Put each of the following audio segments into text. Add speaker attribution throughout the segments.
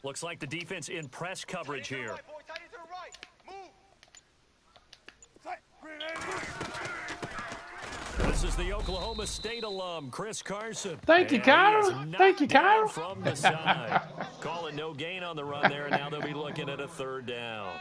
Speaker 1: Looks like the defense in press coverage here. This is the Oklahoma State alum, Chris Carson.
Speaker 2: Thank you, Kyle. Thank you, Kyle.
Speaker 1: From the side. Calling no gain on the run there, and now they'll be looking at a third down.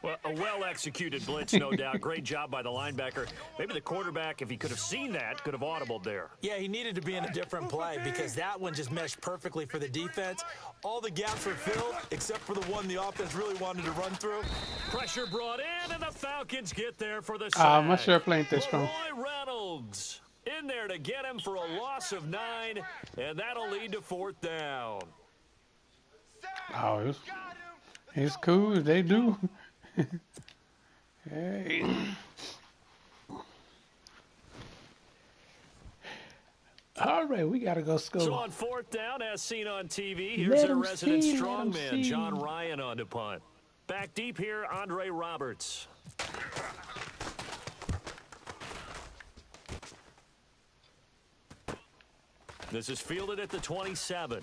Speaker 1: Well, a well-executed blitz, no doubt. Great job by the linebacker. Maybe the quarterback, if he could have seen that, could have audibled there.
Speaker 3: Yeah, he needed to be in a different play because that one just meshed perfectly for the defense. All the gaps were filled except for the one the offense really wanted to run through.
Speaker 1: Pressure brought in, and the Falcons get there for the sack.
Speaker 2: I'm not sure playing this strong.
Speaker 1: Roy Reynolds in there to get him for a loss of 9, and that'll lead to fourth down.
Speaker 2: Oh, it's cool. They do. Hey. All right, we got to go score.
Speaker 1: So on fourth down, as seen on TV, here's their resident strongman, John Ryan, on to punt. Back deep here, Andre Roberts. This is fielded at the 27.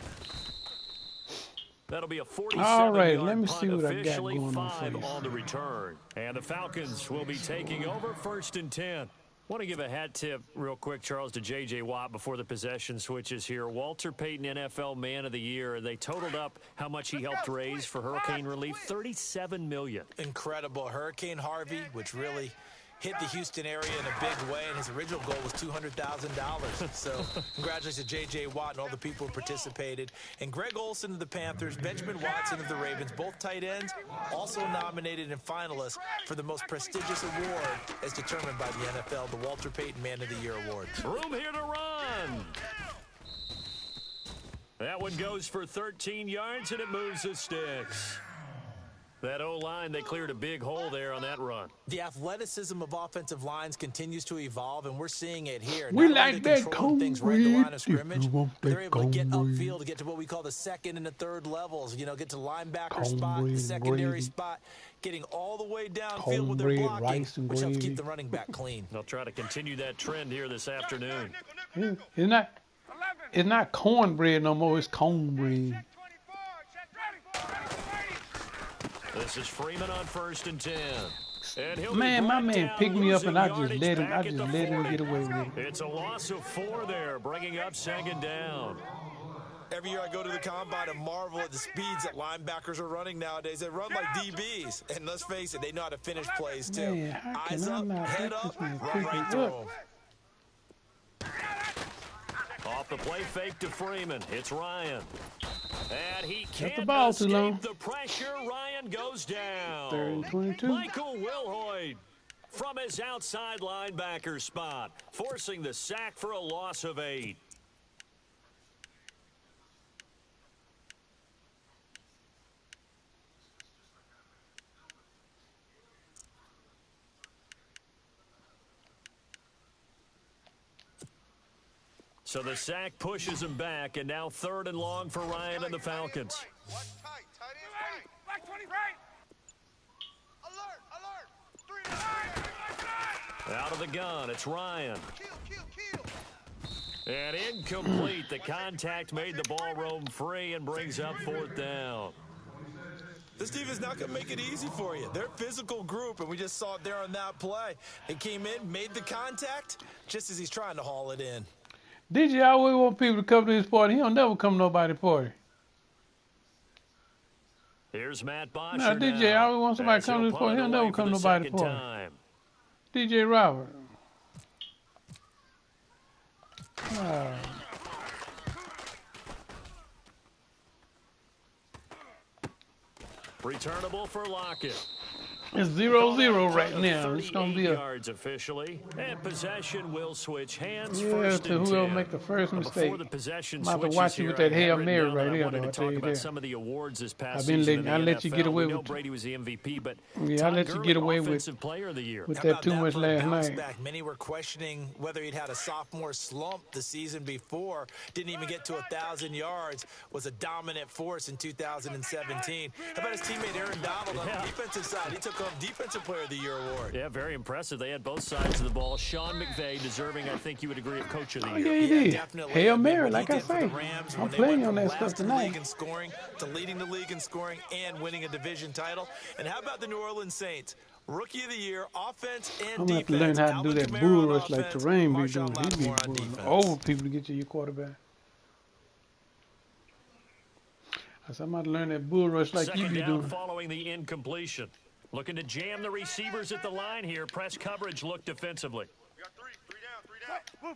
Speaker 1: That'll be a 47-yard
Speaker 2: All right, let me
Speaker 1: punt,
Speaker 2: see what I got
Speaker 1: officially
Speaker 2: going
Speaker 1: 5
Speaker 2: on.
Speaker 1: On the return. And the Falcons will be taking over 1st and 10. Want to give a hat tip real quick, Charles, to J.J. Watt before the possession switches here. Walter Payton, NFL Man of the Year. They totaled up how much he helped raise for hurricane relief, $37 million.
Speaker 3: Incredible. Hurricane Harvey, which really hit the Houston area in a big way, and his original goal was $200,000. So congratulations to J.J. Watt and all the people who participated. And Greg Olsen of the Panthers, Benjamin Watson of the Ravens, both tight ends, also nominated and finalists for the most prestigious award as determined by the NFL, the Walter Payton Man of the Year Award.
Speaker 1: Room here to run. That one goes for 13 yards, and it moves the sticks. That O-line, they cleared a big hole there on that run.
Speaker 3: The athleticism of offensive lines continues to evolve, and we're seeing it here.
Speaker 2: We like that
Speaker 3: things right at the line of scrimmage. They're able to get upfield to get to what we call the second and the third levels. You know, get to linebacker spot, the secondary spot, getting all the way downfield with their blocking, which helps keep the running back clean.
Speaker 1: They'll try to continue that trend here this afternoon.
Speaker 2: It's not cornbread no more. It's cornbread.
Speaker 1: This is Freeman on 1st and 10. And
Speaker 2: man, my man picked me up, and I just let him get away with it.
Speaker 1: It's a loss of 4 there, bringing up 2nd down.
Speaker 3: Every year I go to the combine and marvel at the speeds that linebackers are running nowadays. They run like DBs, and let's face it, they know how to finish plays too.
Speaker 2: Man,
Speaker 3: Eyes up, head up, run right through them.
Speaker 1: Off the play fake to Freeman. It's Ryan. And he can't
Speaker 2: the ball too long.
Speaker 1: escape the pressure. Ryan goes down.
Speaker 2: 3rd and 22.
Speaker 1: Michael Wilhoit from his outside linebacker spot, forcing the sack for a loss of 8. So the sack pushes him back, and now 3rd and long for Ryan and the Falcons.
Speaker 4: Black 20 right. Alert.
Speaker 1: Out of the gun, it's Ryan. And incomplete. The contact made the ball roam free and brings up 4th down.
Speaker 3: This defense not going to make it easy for you. They're a physical group, and we just saw it there on that play. They came in, made the contact, just as he's trying to haul it in.
Speaker 2: DJ always want people to come to his party. He don't never come to nobody's party.
Speaker 1: Here's Matt Bosch.
Speaker 2: No, DJ always wants somebody to come to his party. He'll never come to nobody's party. DJ Robert.
Speaker 1: Returnable for Lockett.
Speaker 2: It's 0-0 right now. It's gonna be
Speaker 1: yards officially, and possession will switch hands.
Speaker 2: Yeah,
Speaker 1: first
Speaker 2: to
Speaker 1: and
Speaker 2: whoever
Speaker 1: 10.
Speaker 2: make the first mistake.
Speaker 1: Before the possession
Speaker 2: I'm about to watch you with that Hail Mary right there.
Speaker 1: I
Speaker 2: Tell you that.
Speaker 1: some of the awards this past
Speaker 2: I
Speaker 1: season
Speaker 2: let you get away with.
Speaker 1: Brady was the MVP, but
Speaker 2: yeah, I let you get away with
Speaker 1: player of the year.
Speaker 2: With that too much last night.
Speaker 3: Back? Many were questioning whether he'd had a sophomore slump the season before. Didn't even get to 1,000 yards. Was a dominant force in 2017. How about his teammate Aaron Donald on the defensive side? He took took home Defensive Player of the Year award.
Speaker 1: Yeah, very impressive. They had both sides of the ball. Sean McVay deserving, I think you would agree, of Coach of the Year.
Speaker 2: Yeah, he did.
Speaker 3: Definitely.
Speaker 2: Hail Mary,
Speaker 3: what
Speaker 2: like
Speaker 3: he
Speaker 2: I
Speaker 3: did for
Speaker 2: say.
Speaker 3: the Rams
Speaker 2: I'm
Speaker 3: when they
Speaker 2: playing
Speaker 3: went
Speaker 2: on
Speaker 3: from
Speaker 2: that stuff
Speaker 3: last in the league
Speaker 2: tonight.
Speaker 3: in scoring to leading the league in scoring and winning a division title. And how about the New Orleans Saints? Rookie of the Year, offense and
Speaker 2: I'm going to have to learn
Speaker 3: defense.
Speaker 2: how to do
Speaker 3: Alvin
Speaker 2: that
Speaker 3: Kamara
Speaker 2: bull
Speaker 3: on
Speaker 2: rush like
Speaker 3: offense,
Speaker 2: Terrain be
Speaker 3: Marshawn
Speaker 2: doing. He be
Speaker 3: Lattimore on
Speaker 2: bulling
Speaker 3: defense.
Speaker 2: old people to get to your quarterback. I said, I'm about to learn that bull rush like you
Speaker 1: Second
Speaker 2: be
Speaker 1: down
Speaker 2: doing.
Speaker 1: following the incompletion. Looking to jam the receivers at the line here. Press coverage look defensively.
Speaker 4: We got three down.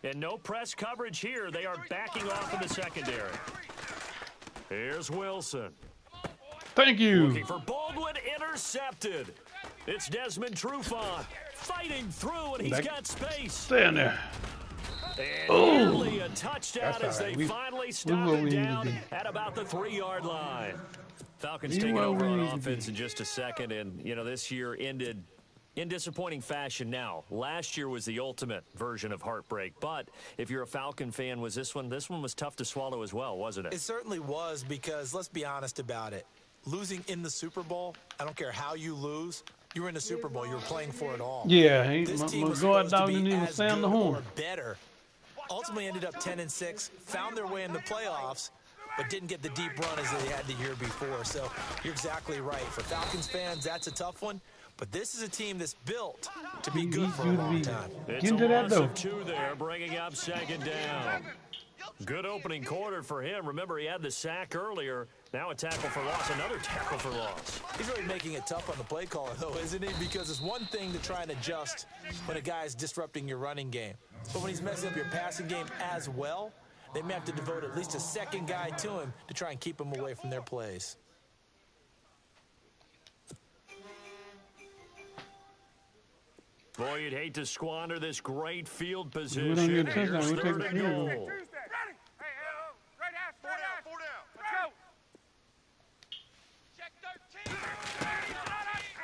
Speaker 1: And no press coverage here. They are backing off in the secondary. Here's Wilson.
Speaker 2: Thank you.
Speaker 1: Looking for Baldwin, intercepted. It's Desmond Trufant fighting through, and he's got space.
Speaker 2: Stay in there.
Speaker 1: And nearly a touchdown
Speaker 2: That's
Speaker 1: as
Speaker 2: all right.
Speaker 1: they
Speaker 2: We-
Speaker 1: finally
Speaker 2: we
Speaker 1: stop
Speaker 2: where
Speaker 1: it
Speaker 2: we need to
Speaker 1: down
Speaker 2: be.
Speaker 1: at about the 3-yard line. Falcons
Speaker 2: We
Speaker 1: taking
Speaker 2: where
Speaker 1: over
Speaker 2: we
Speaker 1: on
Speaker 2: need to
Speaker 1: offense
Speaker 2: be.
Speaker 1: in just a second, and, you know, this year ended in disappointing fashion now. Last year was the ultimate version of heartbreak, but if you're a Falcon fan, was this one was tough to swallow as well, wasn't it?
Speaker 3: It certainly was because, let's be honest about it, losing in the Super Bowl, I don't care how you lose, you were in the Super Bowl, you were playing for it all.
Speaker 2: Yeah,
Speaker 3: This team
Speaker 2: my
Speaker 3: was
Speaker 2: guard
Speaker 3: supposed
Speaker 2: dog
Speaker 3: to
Speaker 2: didn't
Speaker 3: be
Speaker 2: even
Speaker 3: as
Speaker 2: sound the
Speaker 3: good
Speaker 2: horn.
Speaker 3: or better. Ultimately ended up 10-6, found their way in the playoffs, but didn't get the deep run as they had the year before. So you're exactly right. For Falcons fans, that's a tough one. But this is a team that's built to be good for a long time.
Speaker 1: It's
Speaker 2: Get
Speaker 1: a
Speaker 2: into that,
Speaker 1: loss
Speaker 2: though.
Speaker 1: of 2 there, bringing up second down. Good opening quarter for him. Remember, he had the sack earlier. Now a tackle for loss, another tackle for loss.
Speaker 3: He's really making it tough on the play caller, though, isn't he? Because it's one thing to try and adjust when a guy's disrupting your running game. But when he's messing up your passing game as well, they may have to devote at least a second guy to him to try and keep him away from their plays.
Speaker 1: Boy, you'd hate to squander this great field position.
Speaker 2: We don't get a touchdown.
Speaker 1: Here's
Speaker 2: We take
Speaker 1: third
Speaker 2: a
Speaker 1: and
Speaker 2: field goal.
Speaker 1: goal.
Speaker 4: Four down. Let's go.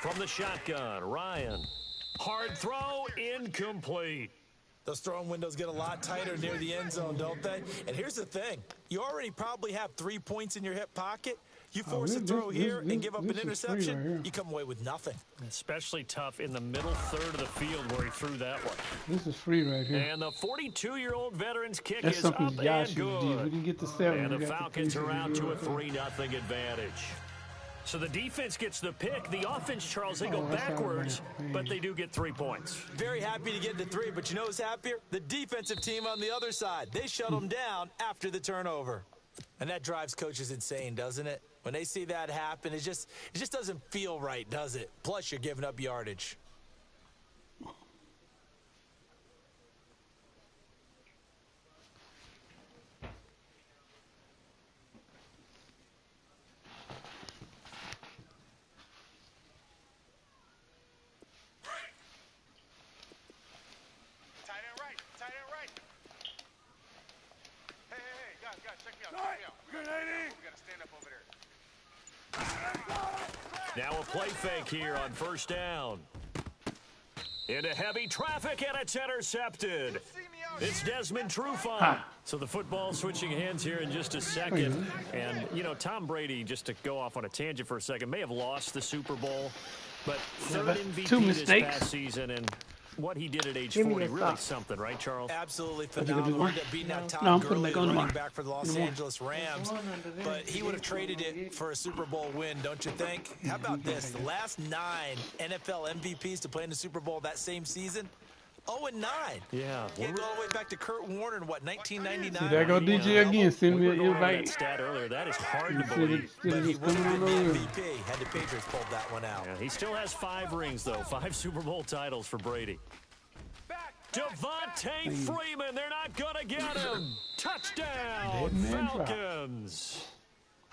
Speaker 1: From the shotgun, Ryan. Hard throw, incomplete.
Speaker 3: Those throwing windows get a lot tighter near the end zone, don't they? And here's the thing. You already probably have 3 points in your hip pocket. You force a throw here and give up an interception, you come away with nothing.
Speaker 1: Especially tough in the middle third of the field where he threw that one.
Speaker 2: This is free right here.
Speaker 1: And the 42-year-old veteran's kick
Speaker 2: That's
Speaker 1: is
Speaker 2: something
Speaker 1: up
Speaker 2: Josh
Speaker 1: and
Speaker 2: used to do. We
Speaker 1: good.
Speaker 2: didn't get the 7.
Speaker 1: And
Speaker 2: we
Speaker 1: the
Speaker 2: got
Speaker 1: Falcons
Speaker 2: the
Speaker 1: are out to a
Speaker 2: 3.
Speaker 1: 3-0 advantage. So the defense gets the pick. The offense, Charles, they go
Speaker 2: that's all
Speaker 1: backwards,
Speaker 2: right.
Speaker 1: but they do get 3 points.
Speaker 3: Very happy to get to 3, but you know who's happier? The defensive team on the other side. They shut them down after the turnover. And that drives coaches insane, doesn't it? When they see that happen, it just doesn't feel right, does it? Plus, you're giving up yardage.
Speaker 4: Tight end right. Hey, guys, check me out. We gotta stand up over there.
Speaker 1: Now a play fake here on first down. Into heavy traffic, and it's intercepted. It's Desmond Trufant. So the football switching hands here in just a second. And, you know, Tom Brady, just to go off on a tangent for a second, may have lost the Super Bowl, but third
Speaker 2: two
Speaker 1: MVP this
Speaker 2: mistakes.
Speaker 1: past season, and what he did at age
Speaker 2: Give me
Speaker 1: 40,
Speaker 2: the
Speaker 1: really
Speaker 2: sock.
Speaker 1: something, right, Charles?
Speaker 3: Absolutely
Speaker 2: you gonna do
Speaker 3: phenomenal.
Speaker 2: one?
Speaker 3: Ended up beating out
Speaker 2: No,
Speaker 3: Todd
Speaker 2: I'm putting
Speaker 3: Gurley,
Speaker 2: it
Speaker 3: the
Speaker 2: on
Speaker 3: running
Speaker 2: tomorrow.
Speaker 3: back for the Los Angeles Rams. But he would have traded it for a Super Bowl win, don't you think? How about this? The last 9 NFL MVPs to play in the Super Bowl that same season, 0-9.
Speaker 1: Yeah.
Speaker 3: Can't go all the way back to Kurt Warner in, what, 1999?
Speaker 2: See, there go DJ again. Send me
Speaker 1: We
Speaker 2: an
Speaker 1: were going over that
Speaker 2: invite.
Speaker 1: stat earlier. That is hard to
Speaker 2: Instead
Speaker 1: believe.
Speaker 2: of
Speaker 3: But he
Speaker 2: just
Speaker 3: would
Speaker 2: coming
Speaker 3: have
Speaker 2: on
Speaker 3: been the
Speaker 2: over.
Speaker 3: MVP had the Patriots pulled that one out.
Speaker 1: Yeah, he still has 5 rings, though. 5 Super Bowl titles for Brady. Devontae Freeman, they're not going to get him. Touchdown,
Speaker 2: Dead man drop.
Speaker 1: Falcons.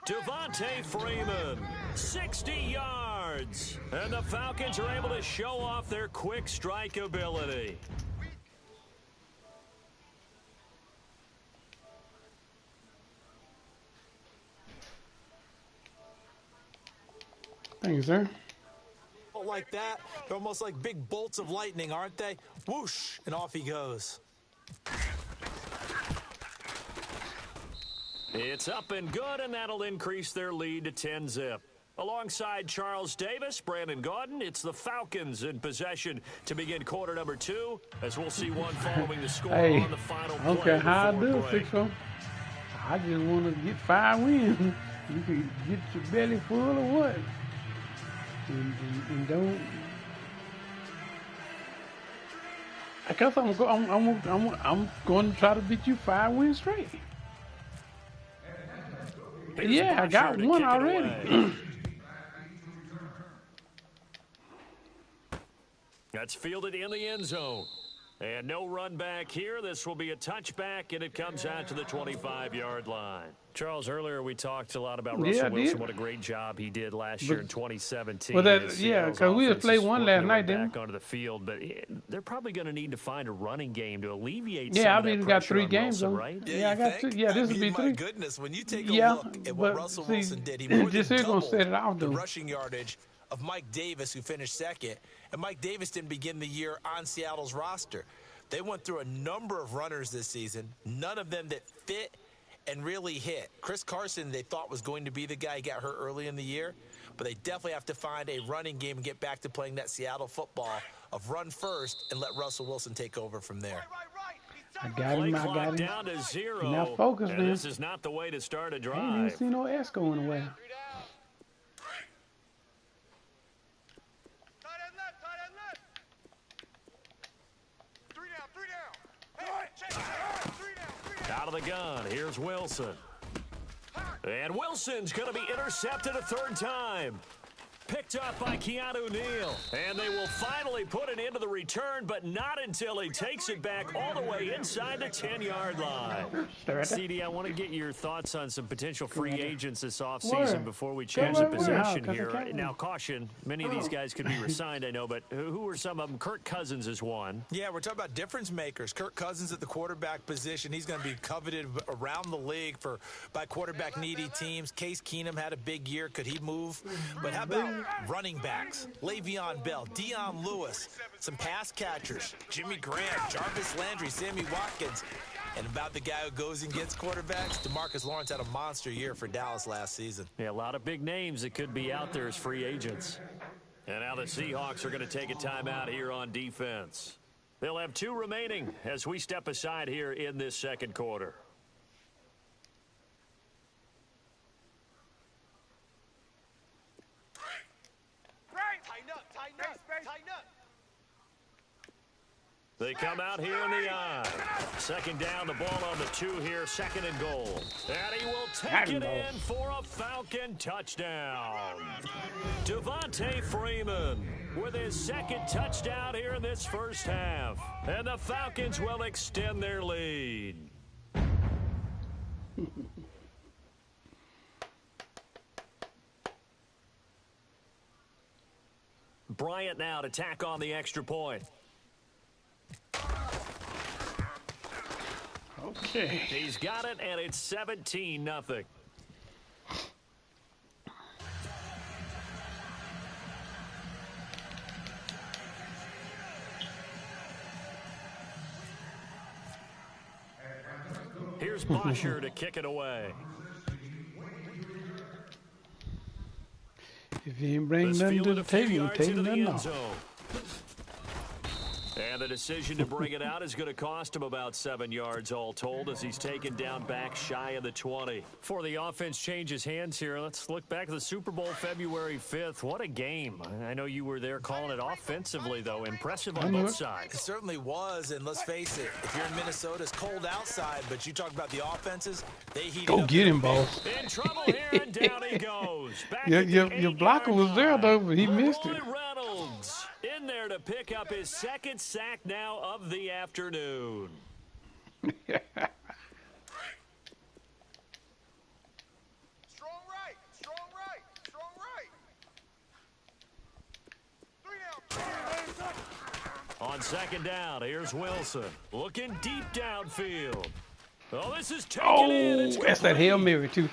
Speaker 1: Devontae Freeman, 60 yards. And the Falcons are able to show off their quick strike ability.
Speaker 2: Thank you, sir.
Speaker 3: Like that, they're almost like big bolts of lightning, aren't they? Whoosh, and off he goes.
Speaker 1: It's up and good, and that'll increase their lead to 10-zip. Alongside Charles Davis, Brandon Gaudin, it's the Falcons in possession to begin quarter number 2, as we'll see one following the score on the final play.
Speaker 2: Okay, how I do
Speaker 1: break.
Speaker 2: 6-0. I just want to get 5 wins. You can get your belly full or what? And don't. I guess I'm going to try to beat you 5 wins straight. Yeah, I got one already.
Speaker 1: That's fielded in the end zone. And no run back here. This will be a touchback, and it comes out to the 25-yard line. Charles, earlier we talked a lot about Russell Wilson. What a great job he did last year in 2017.
Speaker 2: Well, because we had played one last night, didn't we?
Speaker 1: Back onto the field, but they're probably going to need to find a running game to alleviate
Speaker 2: some
Speaker 1: of
Speaker 2: I mean,
Speaker 1: that
Speaker 2: got 3
Speaker 1: on
Speaker 2: games
Speaker 1: Wilson,
Speaker 2: on.
Speaker 1: right?
Speaker 2: Yeah, I got 2. Yeah, this would be 3.
Speaker 3: My goodness, when you take a look at what Russell Wilson did, he more than doubled the rushing yardage of Mike Davis, who finished second. And Mike Davis didn't begin the year on Seattle's roster. They went through a number of runners this season, none of them that fit and really hit. Chris Carson, they thought was going to be the guy. He got hurt early in the year, but they definitely have to find a running game and get back to playing that Seattle football of run first and let Russell Wilson take over from there.
Speaker 2: I got him.
Speaker 1: Down to 0.
Speaker 2: Not focused, man.
Speaker 1: This is not the way to start a drive.
Speaker 2: I didn't even see no S going away.
Speaker 1: Out of the gun, here's Wilson. And Wilson's going to be intercepted a 3rd time. Picked up by Keanu Neal. And they will finally put an end to the return, but not until he takes it back all the way inside the 10-yard line. CD, I want to get your thoughts on some potential free agents this offseason before we change the possession here. Now, caution, many of these guys could be re-signed, I know, but who are some of them? Kirk Cousins is one.
Speaker 3: Yeah, we're talking about difference makers. Kirk Cousins at the quarterback position. He's going to be coveted around the league by quarterback-needy teams. Case Keenum had a big year. Could he move? But how about running backs? Le'Veon Bell, Dion Lewis, some pass catchers, Jimmy Graham, Jarvis Landry, Sammy Watkins. And about the guy who goes and gets quarterbacks, DeMarcus Lawrence had a monster year for Dallas last season.
Speaker 1: Yeah, a lot of big names that could be out there as free agents. And now the Seahawks are going to take a timeout here on defense. They'll have 2 remaining as we step aside here in this 2nd quarter. They come out here in the eye. 2nd down, the ball on the 2 here, 2nd and goal. And he will take it in for a Falcon touchdown. Devontae Freeman with his 2nd touchdown here in this first half. And the Falcons will extend their lead. Bryant now to tack on the extra point.
Speaker 2: Okay.
Speaker 1: He's got it, and it's 17-0. Here's Bosher to kick it away.
Speaker 2: If you ain't bring nothing to the table, you take nothing off.
Speaker 1: And the decision to bring it out is going to cost him about 7 yards all told as he's taken down back shy of the 20. Before the offense changes hands here, let's look back at the Super Bowl February 5th. What a game. I know you were there calling it offensively, though. Impressive on both sides.
Speaker 3: It certainly was, and let's face it, if you're in Minnesota, it's cold outside, but you talk about the offenses, they heat
Speaker 2: Go
Speaker 3: up.
Speaker 2: get him, boss.
Speaker 1: In trouble here, and down he goes. Back
Speaker 2: your blocker was there, though, but he missed it.
Speaker 1: Reynolds in there to pick up his 2nd sack now of the afternoon.
Speaker 4: Strong right, strong right, strong right. 3 down.
Speaker 1: On 2nd down, here's Wilson looking deep downfield. Oh, this is taken in. It's
Speaker 2: that's that Hail Mary, too.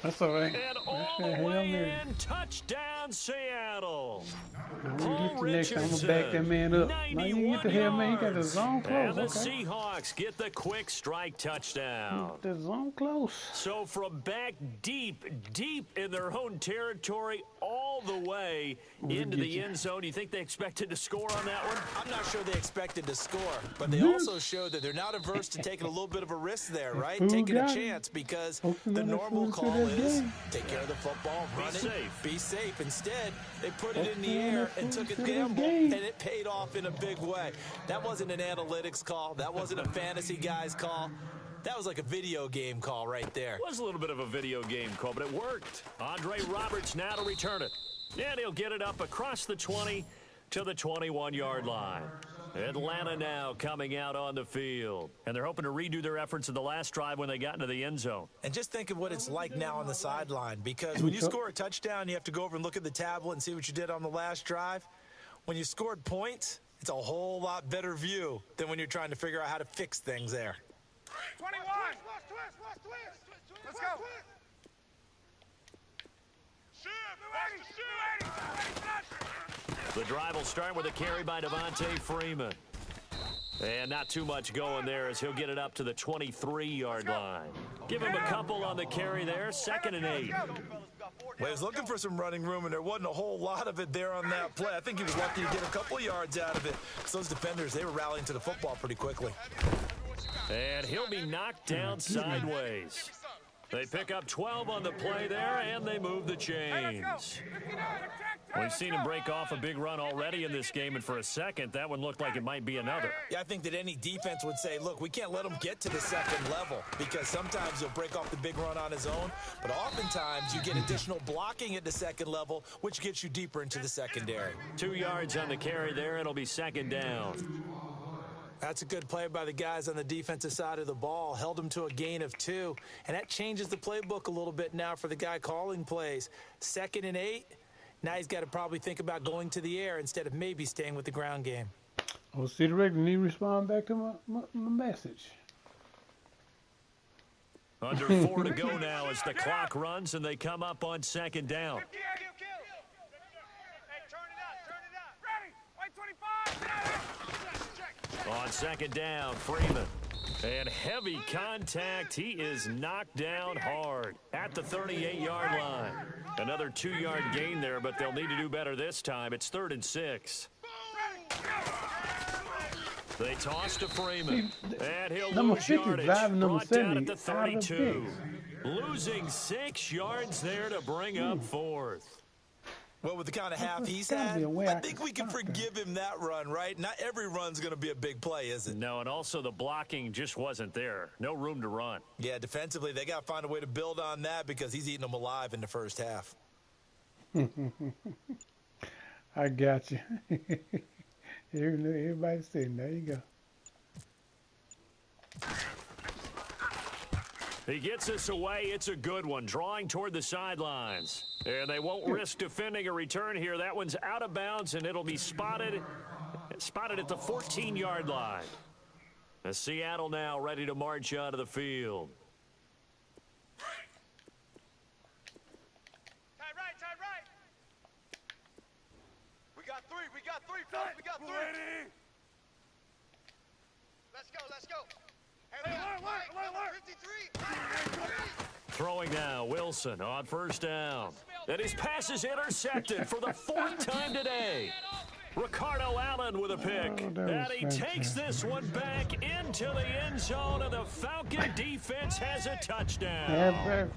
Speaker 2: That's all right.
Speaker 1: And all the way in, touchdown Seattle.
Speaker 2: I'm gonna get the next time. I'm gonna back that man up. Now you get the hell, man. You got the zone close.
Speaker 1: And the
Speaker 2: Okay.
Speaker 1: Seahawks get the quick strike touchdown.
Speaker 2: The zone close.
Speaker 1: So from back deep in their own territory, all the way into the end zone, you think they expected to score on that one?
Speaker 3: I'm not sure they expected to score, but they also showed that they're not averse to taking a little bit of a risk there, right? Taking a chance, because the normal call is take care of the football, run it, be safe. Instead, they put it in the air and took a gamble, and it paid off in a big way. That wasn't an analytics call. That wasn't a fantasy guy's call. That was like a video game call right there.
Speaker 1: It was a little bit of a video game call, but it worked. Andre Roberts now to return it. And he'll get it up across the 20 to the 21-yard line. Atlanta now coming out on the field. And they're hoping to redo their efforts in the last drive when they got into the end zone.
Speaker 3: And just think of what it's like now on the sideline, because when you score a touchdown, you have to go over and look at the tablet and see what you did on the last drive. When you scored points, it's a whole lot better view than when you're trying to figure out how to fix things there.
Speaker 4: 21. Let's go.
Speaker 1: The drive will start with a carry by Devontae Freeman. And not too much going there as he'll get it up to the 23-yard line. Give him a couple on the carry there, 2nd and 8.
Speaker 3: Well, he was looking for some running room, and there wasn't a whole lot of it there on that play. I think he was lucky to get a couple of yards out of it, because those defenders, they were rallying to the football pretty quickly.
Speaker 1: And he'll be knocked down sideways. They pick up 12 on the play there, and they move the chains. We've seen him break off a big run already in this game, and for a second, that one looked like it might be another.
Speaker 3: Yeah, I think that any defense would say, look, we can't let him get to the second level, because sometimes he'll break off the big run on his own, but oftentimes you get additional blocking at the second level, which gets you deeper into the secondary.
Speaker 1: 2 yards on the carry there. It'll be 2nd down.
Speaker 3: That's a good play by the guys on the defensive side of the ball. Held him to a gain of 2. And that changes the playbook a little bit now for the guy calling plays. 2nd and 8. Now he's got to probably think about going to the air instead of maybe staying with the ground game.
Speaker 2: Oh, see the director, need to respond back to my message.
Speaker 1: Under 4 to go now as the clock runs and they come up on 2nd down.
Speaker 4: Hey, turn it up. Ready? White 25.
Speaker 1: On 2nd down, Freeman. And heavy contact. He is knocked down hard at the 38-yard line. Another 2-yard gain there, but they'll need to do better this time. It's 3rd and 6. They toss to Freeman. And he'll lose yardage. Brought down at the 32. Losing 6 yards there to bring up 4th.
Speaker 3: Well, with the kind of half he's had, I think we can forgive him that run, right? Not every run's going to be a big play, is it?
Speaker 1: No, and also the blocking just wasn't there. No room to run.
Speaker 3: Yeah, defensively, they got to find a way to build on that because he's eating them alive in the first half.
Speaker 2: I got you. Everybody's sitting. There you go.
Speaker 1: He gets this away. It's a good one. Drawing toward the sidelines. And they won't risk defending a return here. That one's out of bounds, and it'll be spotted at the 14-yard line. As Seattle now ready to march out of the field.
Speaker 4: Tight right. We got three, fellas. We got three. Let's go. Hey, alert. 53.
Speaker 1: Throwing now, Wilson on 1st down. And his pass is intercepted for the 4th time today. Ricardo Allen with a pick. And he takes this one back into the end zone, and the Falcon defense has a touchdown.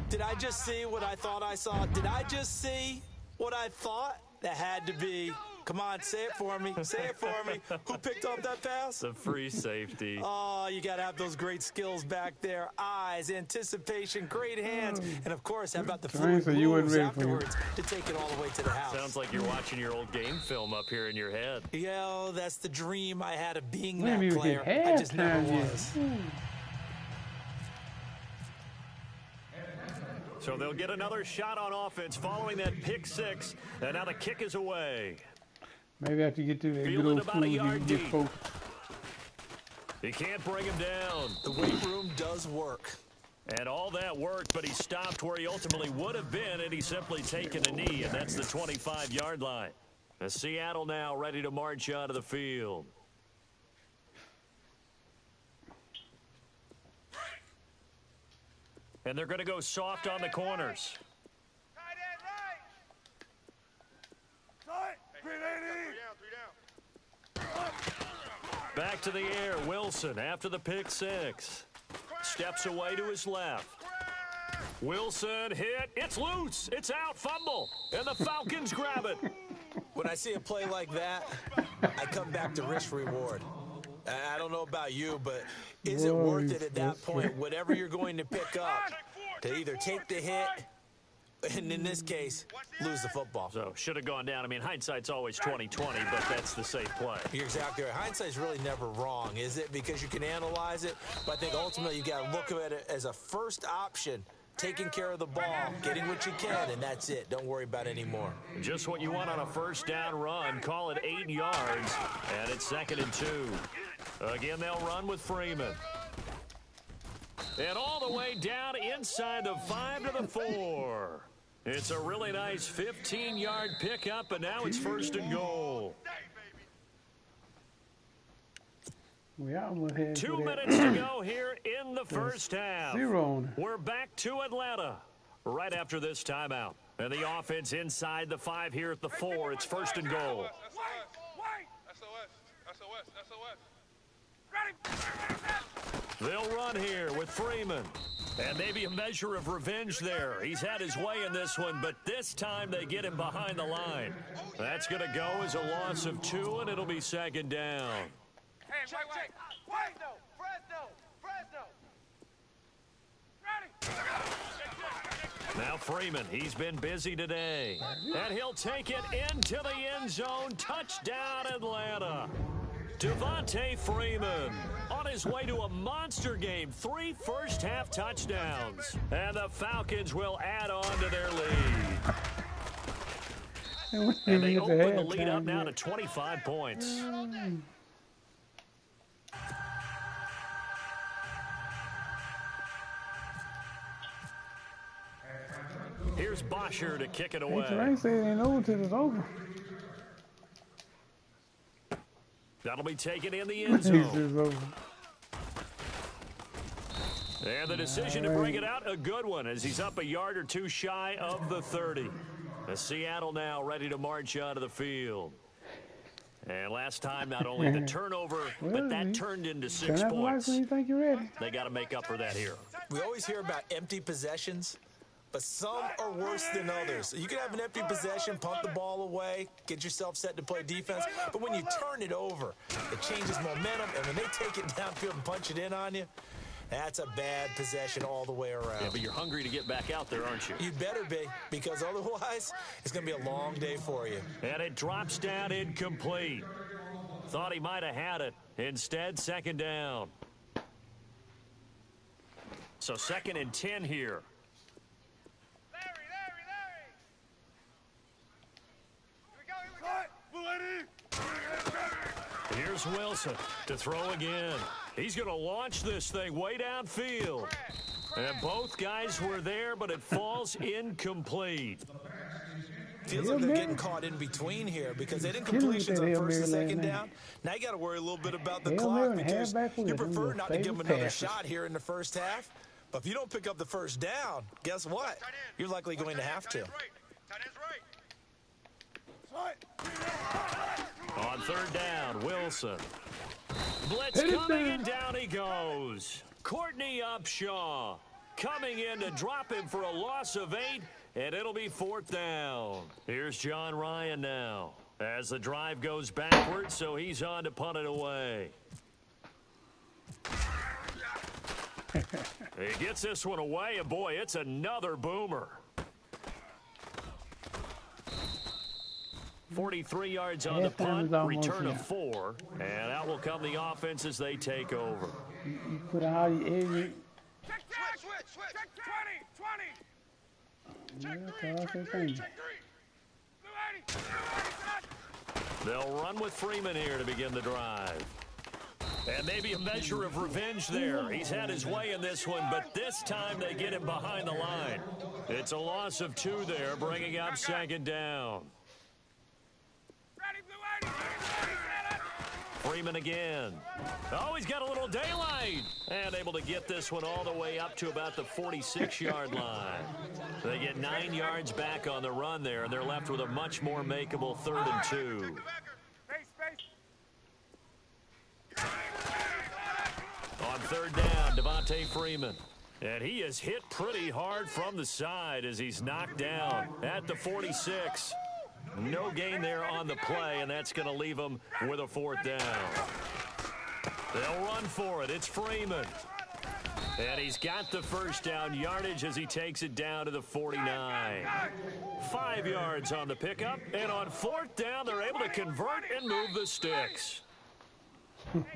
Speaker 3: Did I just see what I thought I saw? Did I just see what I thought? That had to be. Come on, say it for me. Who picked up that pass?
Speaker 1: The free safety.
Speaker 3: Oh, you got to have those great skills back there. Eyes, anticipation, great hands. And, of course, how about the fluid moves afterwards to take it all the way to the house?
Speaker 1: Sounds like you're watching your old game film up here in your head.
Speaker 3: Yo, that's the dream I had of being that player. I just never was.
Speaker 1: So they'll get another shot on offense following that pick 6. And now the kick is away.
Speaker 2: Maybe after you get to that good old food, you can get folks.
Speaker 1: He can't bring him down.
Speaker 3: The weight room does work.
Speaker 1: And all that worked, but he stopped where he ultimately would have been, and he's simply taken a knee, and that's the 25-yard line. As Seattle now ready to march onto the field. And they're going to go soft on the corners. Back to the air, Wilson after the pick six. Steps away to his left. Wilson hit. It's loose. It's out. Fumble. And the Falcons grab it.
Speaker 3: When I see a play like that, I come back to risk reward. I don't know about you, but is it worth it at that point, whatever you're going to pick up, to either take the hit, and in this case, lose the football?
Speaker 1: So, should have gone down. I mean, hindsight's always 20/20, but that's the safe play.
Speaker 3: You're exactly right. Hindsight's really never wrong, is it? Because you can analyze it, but I think ultimately you got to look at it as a first option, taking care of the ball, getting what you can, and that's it. Don't worry about any more.
Speaker 1: Just what you want on a first down run. Call it 8 yards, and it's 2nd and 2. Again, they'll run with Freeman. And all the way down inside the 5 to the 4. It's a really nice 15-yard pickup, and now it's 1st and goal.
Speaker 2: We almost had
Speaker 1: 2 minutes to go here in the first half.
Speaker 2: 0.
Speaker 1: We're back to Atlanta right after this timeout. And the offense inside the 5 here at the 4. It's 1st and goal. They'll run here with Freeman. And maybe a measure of revenge there. He's had his way in this one, but this time they get him behind the line. That's going to go as a loss of 2, and it'll be 2nd down.
Speaker 4: Hey, wait. Fresno.
Speaker 1: Now Freeman, he's been busy today. And he'll take it into the end zone. Touchdown, Atlanta. Devontae Freeman on his way to a monster game. 3 first-half touchdowns. And the Falcons will add on to their lead. And they open the lead up now to 25 points. Here's Bosher to kick it away.
Speaker 2: I say it ain't over till it's over.
Speaker 1: That'll be taken in the end zone. And the decision to bring it out, a good one, as he's up a yard or 2 shy of the 30. The Seattle now ready to march onto the field. And last time, not only the turnover, but that turned into 6 points.
Speaker 2: You think you're ready.
Speaker 1: They got to make up for that here.
Speaker 3: We always hear about empty possessions, but some are worse than others. You can have an empty possession, punt the ball away, get yourself set to play defense, but when you turn it over, it changes momentum, and when they take it downfield and punch it in on you, that's a bad possession all the way around.
Speaker 1: Yeah, but you're hungry to get back out there, aren't you?
Speaker 3: You better be, because otherwise, it's going to be a long day for you.
Speaker 1: And it drops down incomplete. Thought he might have had it. Instead, 2nd down. So 2nd and 10 here. Here's Wilson to throw again. He's going to launch this thing way downfield. And both guys were there, but it falls incomplete.
Speaker 3: Feels like they're getting caught in between here because they didn't completions on 1st and 2nd down. Now you got to worry a little bit about the clock because you prefer not to give them another shot here in the first half. But if you don't pick up the 1st down, guess what? You're likely going to have to.
Speaker 1: On 3rd down, Wilson. Blitz coming, and down he goes. Courtney Upshaw coming in to drop him for a loss of 8, and it'll be 4th down. Here's John Ryan now as the drive goes backwards, so he's on to punt it away. He gets this one away, and boy, it's another boomer. 43 yards on the punt, return of 4, and out will come the offense as they take over.
Speaker 2: You put all your egg.
Speaker 4: Switch. Check 3.
Speaker 1: They'll run with Freeman here to begin the drive. And maybe a measure of revenge there. He's had his way in this one, but this time they get him behind the line. It's a loss of 2 there, bringing up 2nd down. Freeman again. Oh, he's got a little daylight. And able to get this one all the way up to about the 46-yard line. They get 9 yards back on the run there, and they're left with a much more makeable 3rd and 2. On 3rd down, Devontae Freeman. And he is hit pretty hard from the side as he's knocked down at the 46. No gain there on the play, and that's going to leave him with a 4th down. They'll run for it. It's Freeman. And he's got the 1st down yardage as he takes it down to the 49. 5 yards on the pickup, and on 4th down, they're able to convert and move the sticks.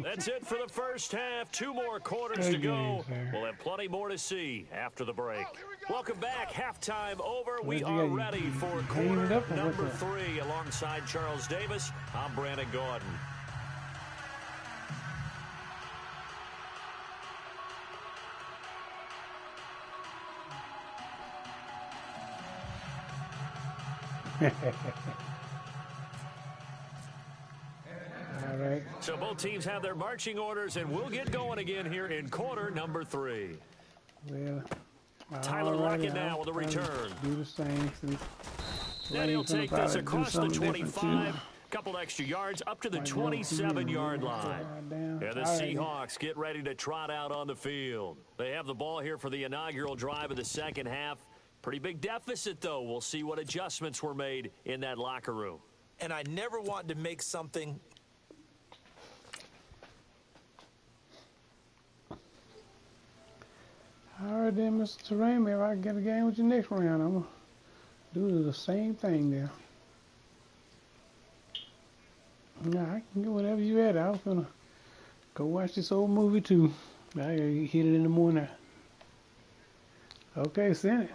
Speaker 1: That's it for the first half. 2 more quarters to go. We'll have plenty more to see after the break. Welcome back. Halftime over. We are ready for quarter number 3. Alongside Charles Davis, I'm Brandon Gordon.
Speaker 2: All right.
Speaker 1: So both teams have their marching orders, and we'll get going again here in quarter number 3.
Speaker 2: Well,
Speaker 1: Tyler Lockett now with a return.
Speaker 2: Do the same.
Speaker 1: And he'll take this across the 25. Couple extra yards up to the 27-yard line. And the Seahawks get ready to trot out on the field. They have the ball here for the inaugural drive of the 2nd half. Pretty big deficit, though. We'll see what adjustments were made in that locker room.
Speaker 3: And I never want to make something.
Speaker 2: All right, then, Mr. Ramey, if I can get a game with you next round, I'm going to do the same thing there. Nah, I can get whatever you had. I was going to go watch this old movie, too. I hit it in the morning. Okay, send it.